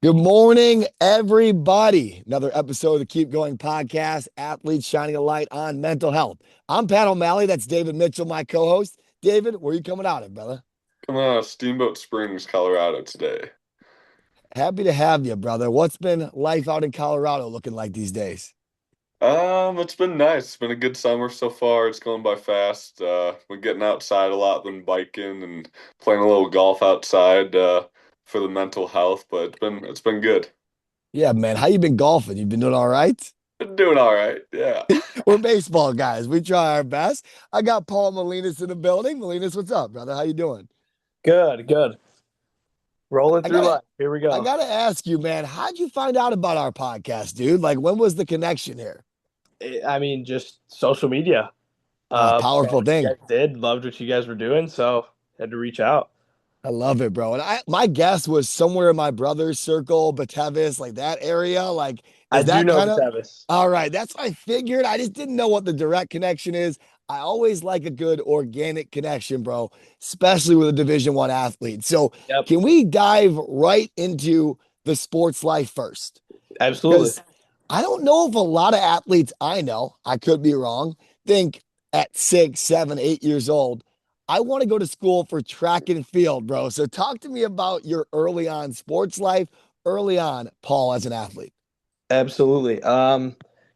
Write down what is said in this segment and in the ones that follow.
Good morning, everybody. Another episode of the Keep Going podcast, Athletes Shining a Light on Mental Health. I'm Pat O'Malley. That's David Mitchell, my co-host. David, where are you coming out of, brother? Coming out of Steamboat Springs, Colorado today. Happy to have you, brother. What's been life out in Colorado looking like these days? It's been nice. It's been a good summer so far. It's going by fast. We're getting outside a lot, been biking and playing a little golf outside, for the mental health, but it's been good. Yeah, man. How you been golfing? You been doing all right? Been doing all right. Yeah. We're baseball guys. We try our best. I got Paul Molinas in the building. Molinas, what's up, brother? How you doing? Good, good. Rolling I through gotta life. Here we I go. gotta ask you, man, how'd you find out about our podcast, dude? Like, when was the connection here? Just social media. Saw Powerful what you thing. guys did, loved what you guys were doing, so had to reach out. I love it, bro. And my guess was somewhere in my brother's circle, Batevis, like that area. Like, I is do that know kind of Batevis. all right? That's what I figured. I just didn't know what the direct connection is. I always like a good organic connection, bro, especially with a Division 1 athlete. So, Yep, can we dive right into the sports life first? absolutely. Because I don't know if a lot of athletes I know, I could be wrong, think at 6, 7, 8 years old, I want to go to school for track and field, bro. So talk to me about your early on sports life, early on, Paul, as an athlete. Absolutely.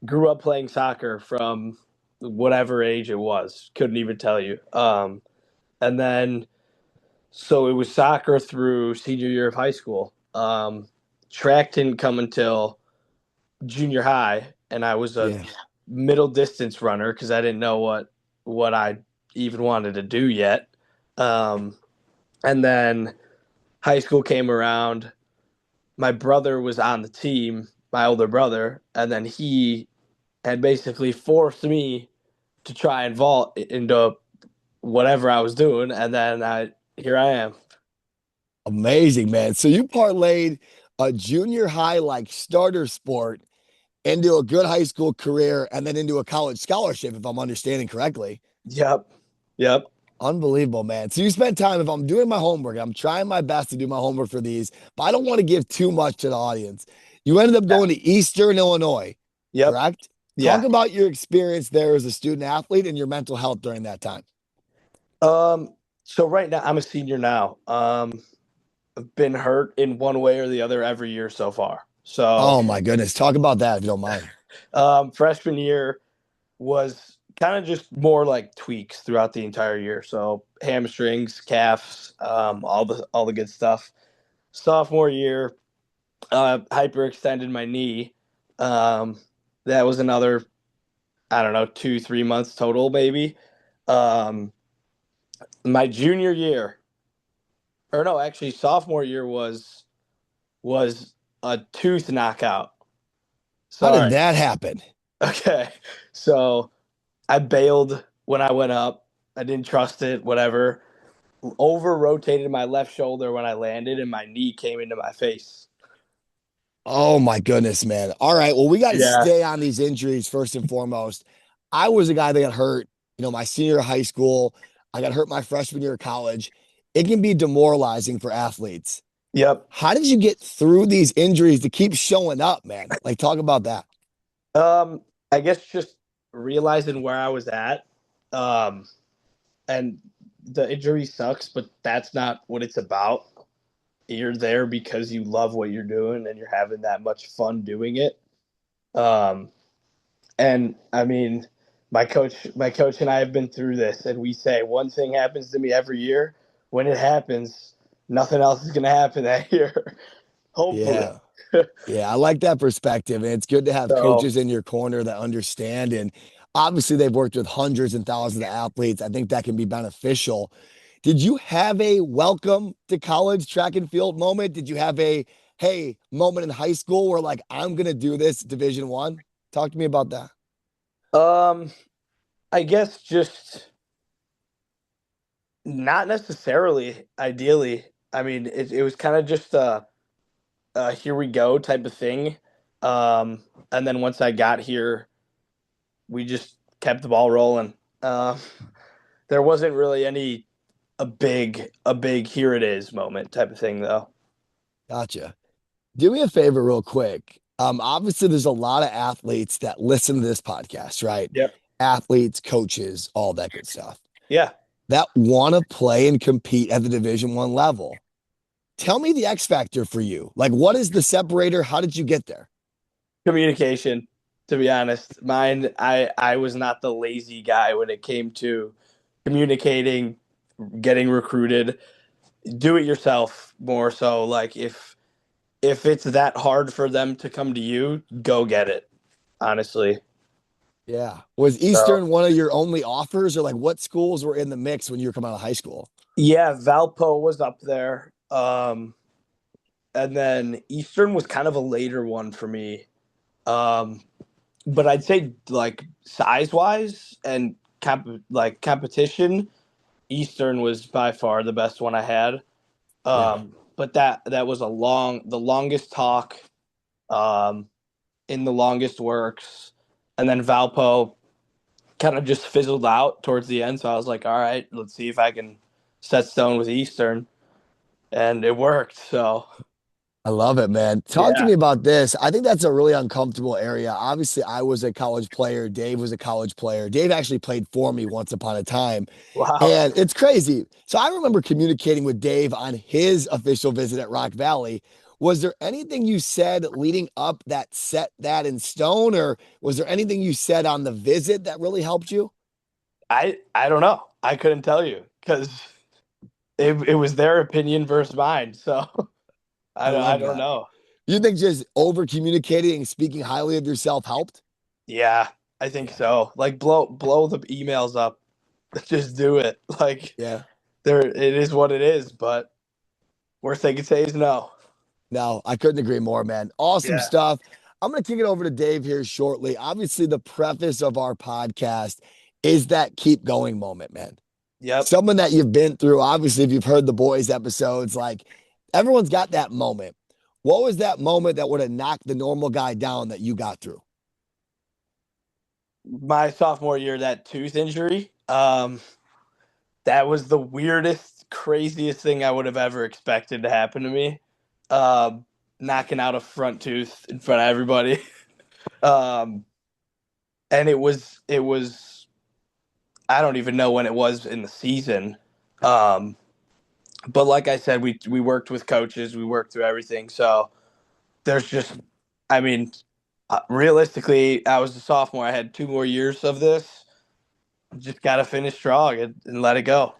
Grew up playing soccer from whatever age it was. Couldn't even tell you. And then so it was soccer through senior year of high school. Track didn't come until junior high, and I was a Yeah. middle distance runner because I didn't know what I even wanted to do yet. Um, and then high school came around. My brother was on the team, my older brother, and then he had basically forced me to try and vault into whatever I was doing, and then here I am. Amazing, man. So you parlayed a junior high like starter sport into a good high school career and then into a college scholarship, if I'm understanding correctly. Yep, yep, Unbelievable, man. So you spent time, if I'm doing my homework, I'm trying my best to do my homework for these, but I don't want to give too much to the audience. You ended up yeah, going to Eastern Illinois, yep, correct? Talk yeah. about your experience there as a student athlete and your mental health during that time. So right now I'm a senior now. I've been hurt in one way or the other every year so far. So Oh my goodness. Talk about that if you don't mind. freshman year was kind of just more like tweaks throughout the entire year. So hamstrings, calves, all the good stuff. Sophomore year, hyperextended my knee. Um, that was another, I don't know, 2 3 months total, maybe. Um, my junior year, or no, actually sophomore year was a tooth knockout. How did Sorry. that happen? Okay. So I bailed when I went up. I didn't trust it, whatever. Over rotated my left shoulder when I landed, and my knee came into my face. Oh my goodness, man. All right. Well, we got to Yeah. stay on these injuries first and foremost. I was a guy that got hurt, my senior year of high school. I got hurt my freshman year of college. It can be demoralizing for athletes. Yep. How did you get through these injuries to keep showing up, man? Like, talk about that. I guess just realizing where I was at. Um, and the injury sucks, but that's not what it's about. You're there because you love what you're doing and you're having that much fun doing it. Um, and I mean, my coach and I have been through this, and we say one thing happens to me every year. When it happens, nothing else is going to happen that year. Hopefully. Yeah. Yeah. I like that perspective. And it's good to have So, coaches in your corner that understand. And obviously, they've worked with hundreds and thousands of athletes. I think that can be beneficial. Did you have a welcome to college track and field moment? Did you have a hey moment in high school where like I'm gonna do this Division 1? Talk to me about that. um, I guess just not necessarily. Ideally, I mean, it was kind of just a here we go type of thing. And then once I got here, we just kept the ball rolling. Uh, there wasn't really any a big here it is moment type of thing though. Gotcha. Do me a favor real quick. Obviously there's a lot of athletes that listen to this podcast, right? Yep. Athletes, coaches, all that good stuff Yeah. that want to play and compete at the Division 1 level. Tell me the X factor for you. Like, what is the separator? How did you get there? Communication, to be honest. I was not the lazy guy when it came to communicating, getting recruited. Do it yourself more so. Like if it's that hard for them to come to you, go get it. Honestly. Yeah. Was So Eastern one of your only offers, or like what schools were in the mix when you were coming out of high school? yeah, Valpo was up there. And then Eastern was kind of a later one for me. Um, but I'd say like size wise and competition, Eastern was by far the best one I had. Yeah. But that was the longest talk, um, in the longest works, and then Valpo kind of just fizzled out towards the end. So I was like, all right, let's see if I can set stone with Eastern, and it worked. So I love it, man. Talk to yeah, me about this. I think that's a really uncomfortable area. Obviously, I was a college player. Dave was a college player. Dave actually played for me once upon a time. wow. And it's crazy. So I remember communicating with Dave on his official visit at Rock Valley. Was there anything you said leading up that set that in stone, or was there anything you said on the visit that really helped you? I don't know. I couldn't tell you because it was their opinion versus mine. So I I love don't that. know. You think just over communicating and speaking highly of yourself helped? Yeah, I think Yeah. so. Like blow the emails up. Just do it. Like Yeah. it is what it is. But worst they could say is no. No, I couldn't agree more, man. Awesome Yeah. stuff. I'm going to kick it over to Dave here shortly. Obviously, the preface of our podcast is that keep going moment, man. Yep. Someone that you've been through. Obviously, if you've heard the boys episodes, like everyone's got that moment. What was that moment that would have knocked the normal guy down that you got through? My sophomore year, that tooth injury. That was the weirdest, craziest thing I would have ever expected to happen to me. Um, Knocking out a front tooth in front of everybody. Um, and it was I don't even know when it was in the season. Um, but like I said, we worked with coaches, we worked through everything. So there's just, I mean, realistically, I was a sophomore. I had 2 more years of this. Just got to finish strong and let it go.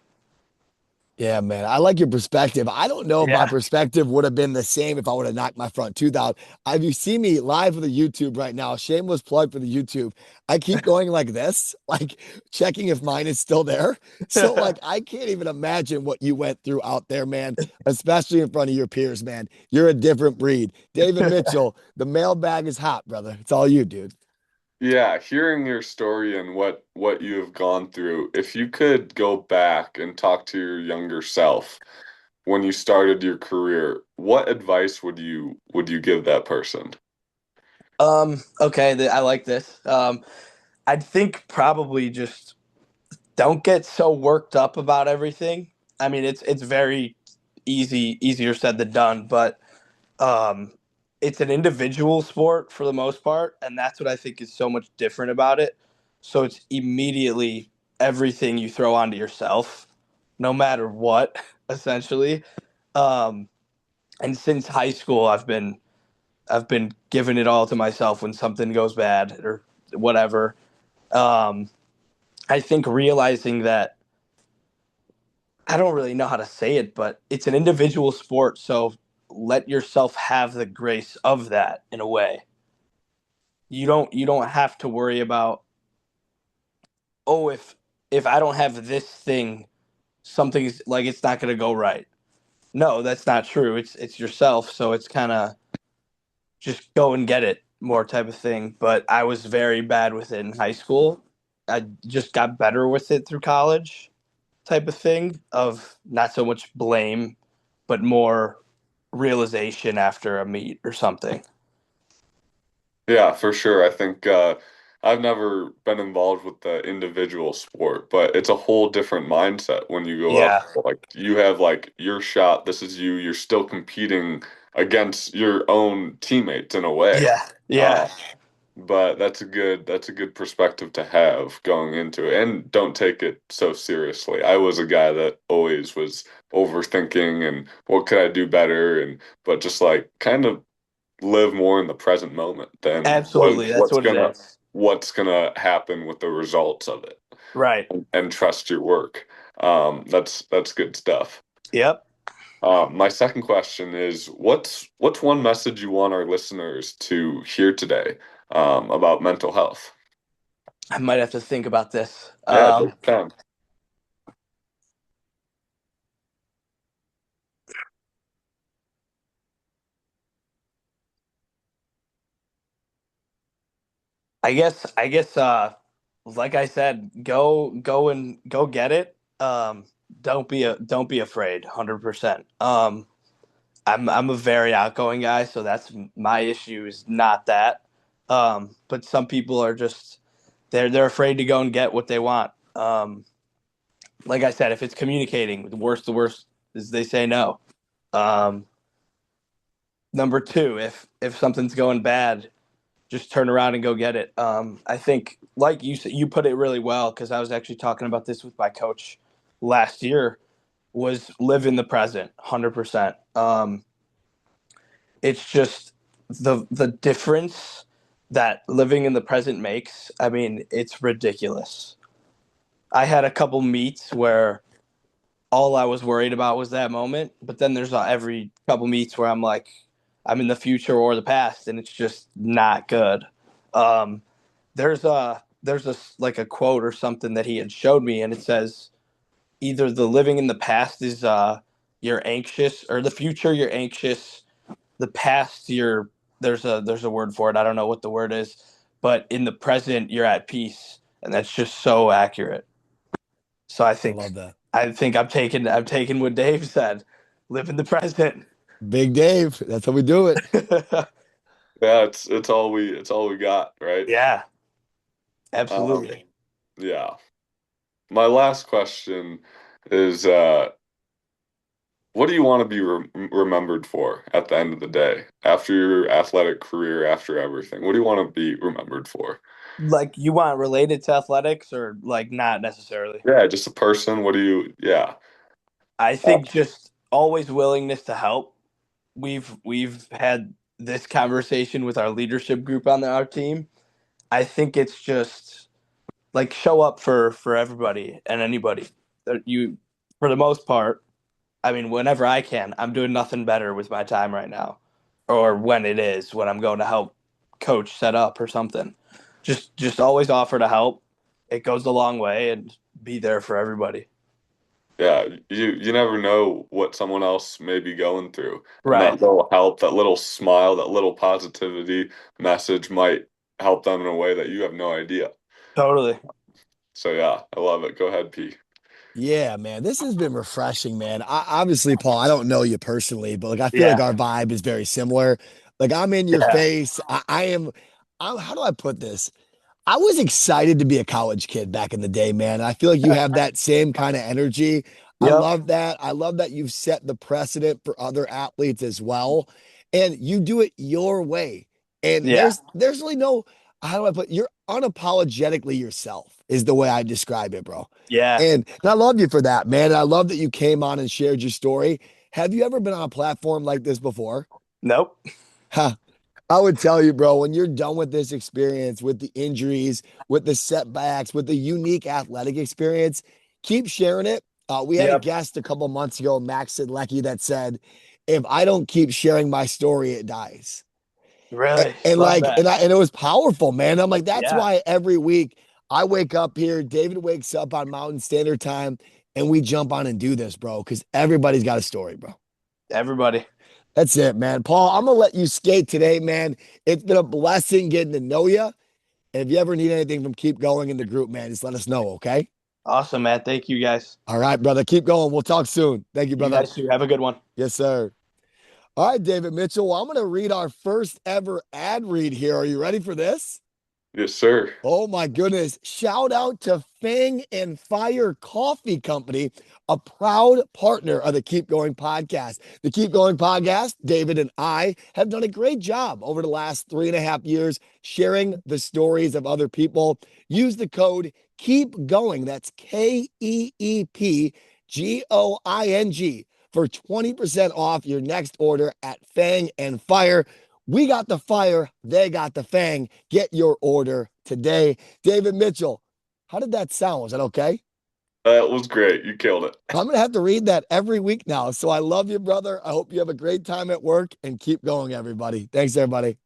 Yeah, man. I like your perspective. I don't know if my Yeah. perspective would have been the same if I would have knocked my front tooth out. If you see me live for the YouTube right now, shameless plug for the YouTube. I keep going like this, like checking if mine is still there. So, like, I can't even imagine what you went through out there, man, especially in front of your peers, man. You're a different breed. David Mitchell, the mailbag is hot, brother. It's all you, dude. Yeah, hearing your story and what you have gone through, if you could go back and talk to your younger self when you started your career, what advice would you give that person? Okay, I like this. I think probably just don't get so worked up about everything. I mean, it's very easier said than done, but um, it's an individual sport for the most part, and that's what I think is so much different about it. So it's immediately everything you throw onto yourself, no matter what, essentially. Um, and since high school, I've been giving it all to myself when something goes bad or whatever. Um, I think realizing that I don't really know how to say it, but it's an individual sport, so let yourself have the grace of that in a way. You don't have to worry about, oh, if I don't have this thing, something's like it's not going to go right. No, that's not true. It's yourself, so it's kind of just go and get it more type of thing. But I was very bad with it in high school. I just got better with it through college type of thing of not so much blame, but more realization after a meet or something. Yeah, for sure. I think I've never been involved with the individual sport, but it's a whole different mindset when you go up. Yeah. Like you have like your shot, this is you, you're still competing against your own teammates in a way. Yeah. Uh, Yeah. but that's a good perspective to have going into it. And don't take it so seriously. I was a guy that always was overthinking and what could I do better, and but just like kind of live more in the present moment than Absolutely. That's what it is. what's gonna happen with the results of it, Right. and trust your work. That's good stuff. Yep. My second question is, what's one message you want our listeners to hear today, about mental health? I might have to think about this. Yeah, take your time. I guess like I said, go and go get it. Don't be afraid, 100%. I'm a very outgoing guy, so that's my issue is not that. But some people are just they're afraid to go and get what they want. Like I said, if it's communicating, the worst is they say no. Um, Number two, if something's going bad, just turn around and go get it. I think, like you said, you put it really well because I was actually talking about this with my coach last year. Was live in the present, 100%. It's just the difference that living in the present makes. I mean, it's ridiculous. I had a couple meets where all I was worried about was that moment. But then there's every couple meets where I'm like, I'm in the future or the past, and it's just not good. Um, there's a like a quote or something that he had showed me, and it says either the living in the past is you're anxious, or the future you're anxious, the past you're there's a word for it. I don't know what the word is, but in the present you're at peace, and that's just so accurate. So I love that. I think I'm taking what Dave said. Live in the present. Big Dave. That's how we do it. Yeah, it's all we got, right? Yeah, Um, absolutely. yeah. My last question is, what do you want to be remembered for at the end of the day, after your athletic career, after everything? What do you want to be remembered for? Like you want related to athletics or like not necessarily? Yeah, just a person. What do you? Yeah. I Uh, think just always willingness to help. We've had this conversation with our leadership group on our team. I think it's just like show up for everybody and anybody. You for the most part, I mean whenever I can, I'm doing nothing better with my time right now. Or when it is when I'm going to help coach set up or something. Just always offer to help. It goes a long way and be there for everybody. yeah, you never know what someone else may be going through, and Right. that little help, that little smile, that little positivity message might help them in a way that you have no idea. Totally. So yeah, I love it. Go ahead, P. Yeah, man, this has been refreshing, man. Obviously, Paul, I don't know you personally, but like I feel like Yeah. our vibe is very similar. Like I'm in your Yeah. face. I am. How do I put this? I was excited to be a college kid back in the day, man. I feel like you have that same kind of energy. I Yep. love that. I love that you've set the precedent for other athletes as well. And you do it your way. And Yeah. there's really no, how do I put, you're unapologetically yourself is the way I describe it, bro. Yeah. And I love you for that, man. And I love that you came on and shared your story. Have you ever been on a platform like this before? Nope. Huh. I would tell you, bro, when you're done with this experience, with the injuries, with the setbacks, with the unique athletic experience, keep sharing it. We had a Yep. guest a couple months ago, Max Sidlecki, that said, if I don't keep sharing my story, it dies. Really And love like, that. and it was powerful, man. I'm like, that's Yeah. why every week I wake up here, David wakes up on Mountain Standard Time, and we jump on and do this, bro, because everybody's got a story, bro. Everybody. That's it, man. Paul, I'm gonna let you skate today, man. It's been a blessing getting to know you. And if you ever need anything from Keep Going in the group, man, just let us know, okay? Awesome, man. Thank you guys. All right, brother. Keep going. We'll talk soon. Thank you, You brother. guys too. Have a good one. Yes, sir. All right, David Mitchell. Well, I'm gonna read our first ever ad read here. Are you ready for this? Yes, sir. Oh my goodness. Shout out to Fang and Fire Coffee Company, a proud partner of the Keep Going podcast. The Keep Going podcast, David and I have done a great job over the last 3.5 years sharing the stories of other people. Use the code Keep Going. That's KEEPGOING for 20% off your next order at Fang and Fire. We got the fire, they got the fang. Get your order today. David Mitchell, how did that sound? Was that okay? That was great. You killed it. I'm going to have to read that every week now. So I love you, brother. I hope you have a great time at work and keep going, everybody. Thanks, everybody.